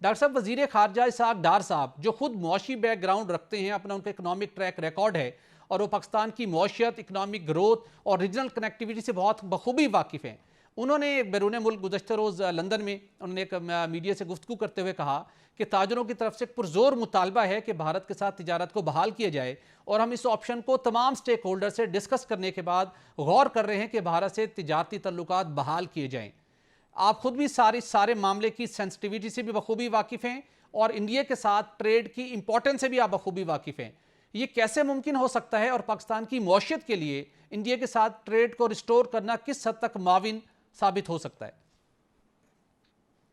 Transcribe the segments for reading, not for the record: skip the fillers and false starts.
Doctor साहब, वजीर खारजा इसहाक डार साहब जो खुद मुआशी बैकग्राउंड रखते हैं, अपना उनका इकोनॉमिक ट्रैक रिकॉर्ड है और वो पाकिस्तान की मौशियत, इकोनॉमिक ग्रोथ और रीजनल कनेक्टिविटी से बहुत बखूबी वाकिफ़ हैं। उन्होंने बैरून मुल्क गुज़श्ता रोज़ लंदन में उन्होंने एक मीडिया से गुफ्तगू करते हुए कहा कि ताजरों की तरफ से एक पुरजोर मुतालबा है कि भारत के साथ तिजारत को बहाल किया जाए और हम इस ऑप्शन को तमाम स्टेक होल्डर से डिस्कस करने के बाद गौर कर रहे हैं कि भारत से तिजारती तल्लुकात बहाल किए जाएँ। आप खुद भी सारे मामले की सेंसिटिविटी से भी बखूबी वाकिफ हैं और इंडिया के साथ ट्रेड की इंपॉर्टेंस से भी आप बखूबी वाकिफ हैं। ये कैसे मुमकिन हो सकता है और पाकिस्तान की मौशियत के लिए इंडिया के साथ ट्रेड को रिस्टोर करना किस हद तक माविन साबित हो सकता है?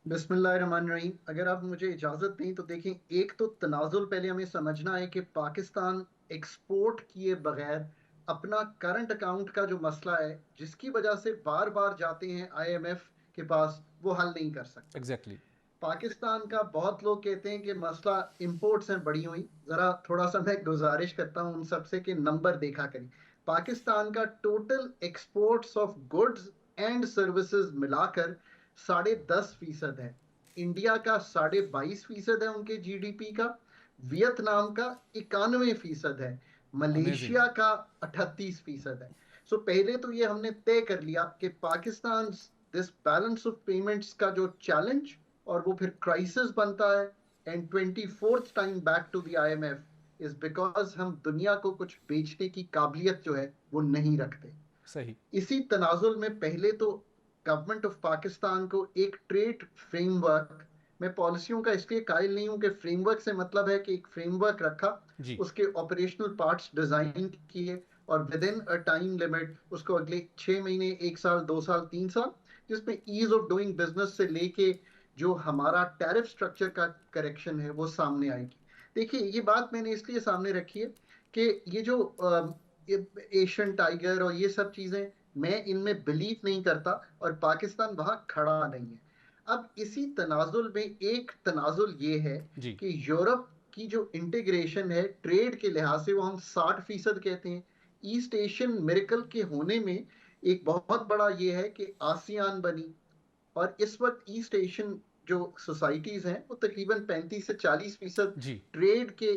बिस्मिल्लाहिर्रहमानिर्रहीम। अगर आप मुझे इजाज़त दें तो देखें, एक तो तनाज़ुल पहले हमें समझना है कि पाकिस्तान एक्सपोर्ट किए बगैर अपना करंट अकाउंट का जो मसला है, जिसकी वजह से बार बार जाते हैं आईएमएफ के पास, वो हल नहीं कर सकता। एग्जैक्टली। पाकिस्तान का बहुत लोग कहते हैं कि मसला इंपोर्ट्स हैं बढ़ी हुई। ज़रा थोड़ा सा मैं गुजारिश करता हूँ उन सबसे कि नंबर देखा करें। पाकिस्तान का total exports of goods and services मिलाकर 10.5% है। इंडिया का 22.5% है उनके जीडीपी का। वियतनाम का 91% है। अमेजिंग। मलेशिया का 38% है। सो पहले तो ये हमने तय कर लिया कि Pakistan this balance of payments का जो चैलेंज और वो फिर क्राइसिस बनता है, and 24th time back to the IMF is because हम दुनिया को कुछ बेचने की काबिलियत जो है वो नहीं रखते। सही। इसी तनाजुल में पहले तो गवर्नमेंट ऑफ पाकिस्तान को एक ट्रेड फ्रेमवर्क, मैं पॉलिसियों का इसलिए कायल नहीं हूं कि फ्रेमवर्क से मतलब है कि एक फ्रेमवर्क रखा, जी। उसके ऑपरेशनल पार्ट्स डिजाइन किए और with in a time limit उसको अगले 6 महीने, 1 साल, 2 साल, 3 साल, जिसमें ईज ऑफ डूइंग बिजनेस से लेके जो हमारा टैरिफ स्ट्रक्चर का करेक्शन है वो सामने आएगी। देखिए, ये बात मैंने इसलिए सामने रखी है कि ये जो एशियन टाइगर और ये सब चीजें, मैं इनमें बिलीव नहीं करता और पाकिस्तान वहां खड़ा नहीं है। अब इसी तनाजुल में एक तनाजुल ये है जी। कि यूरोप की जो इंटीग्रेशन है ट्रेड के लिहाज से वो हम 60% कहते हैं। ईस्ट एशियन मिरेकल के होने में एक बहुत बड़ा ये है कि आसियान बनी, और इस वक्त ईस्ट एशियन जो सोसाइटीज हैं वो तकरीबन 35 से 40% जी। ट्रेड के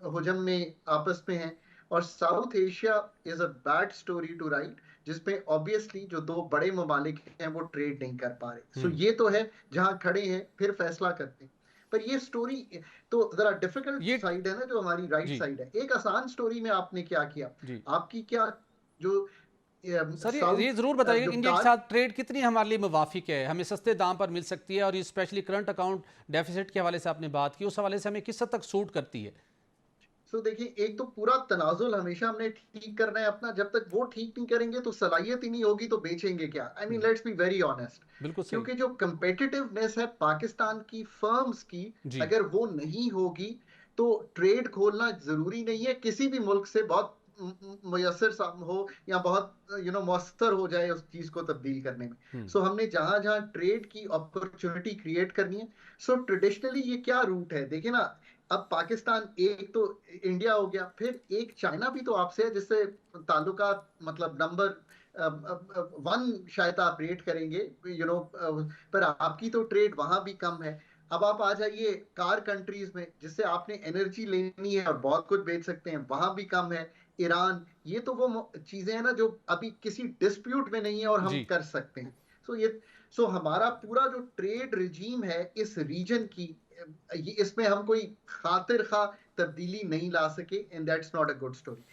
हुजम में आपस में हैं। और South Asia is a bad story to write, जिसमें ऑब्वियसली जो दो बड़े ममालिक हैं वो ट्रेड नहीं कर पा रहे। सो हम्म। ये तो है, जहां खड़े हैं फिर फैसला करते हैं। पर ये स्टोरी तो जरा डिफिकल्ट ये। साइड है ना, जो हमारी राइट जी। साइड है। एक आसान स्टोरी में आपने क्या किया, जी आपकी क्या जो सर, ये साउथ जरूर बताइए जो इंडिया के कार। साथ ट्रेड कितनी हमारे लिए मुवाफिक है, हमें सस्ते दाम पर मिल सकती है, और ये स्पेशली करंट अकाउंट डेफिसिट के हवाले से आपने बात की, उस हवाले से हमें किस हद तक सूट करती है? सो देखिए, एक तो पूरा तनाजुल हमेशा हमने ठीक करना है अपना। जब तक वो ठीक नहीं करेंगे तो सलाहियत ही नहीं होगी तो बेचेंगे क्या? I mean, let's be very honest. बिल्कुल सही। क्योंकि जो कंपेटिटिवनेस है पाकिस्तान की फर्म्स की, जी। अगर वो नहीं होगी तो ट्रेड खोलना जरूरी नहीं है किसी भी मुल्क से बहुत मुयसर हो या बहुत मौसर हो जाए उस चीज को तब्दील करने में। हम्म। सो हमने जहां जहां ट्रेड की अपॉर्चुनिटी क्रिएट करनी है। सो ट्रेडिशनली ये क्या रूट है, देखिए ना। अब पाकिस्तान, एक तो इंडिया हो गया, फिर एक चाइना भी तो आपसे है, जिससे ताल्लुकात मतलब नंबर 1 शायद आप रेट करेंगे, पर आपकी तो ट्रेड वहां भी कम है। अब आप आ जाइए कार कंट्रीज में, जिससे आपने एनर्जी लेनी है और बहुत कुछ बेच सकते हैं, वहां भी कम है। ईरान, ये तो वो चीजें हैं ना जो अभी किसी डिस्प्यूट में नहीं है और हम जी। कर सकते हैं। सो हमारा पूरा जो ट्रेड रिजीम है इस रीजन की, इसमें हम कोई खातिर खा तब्दीली नहीं ला सके, and that's not a good story.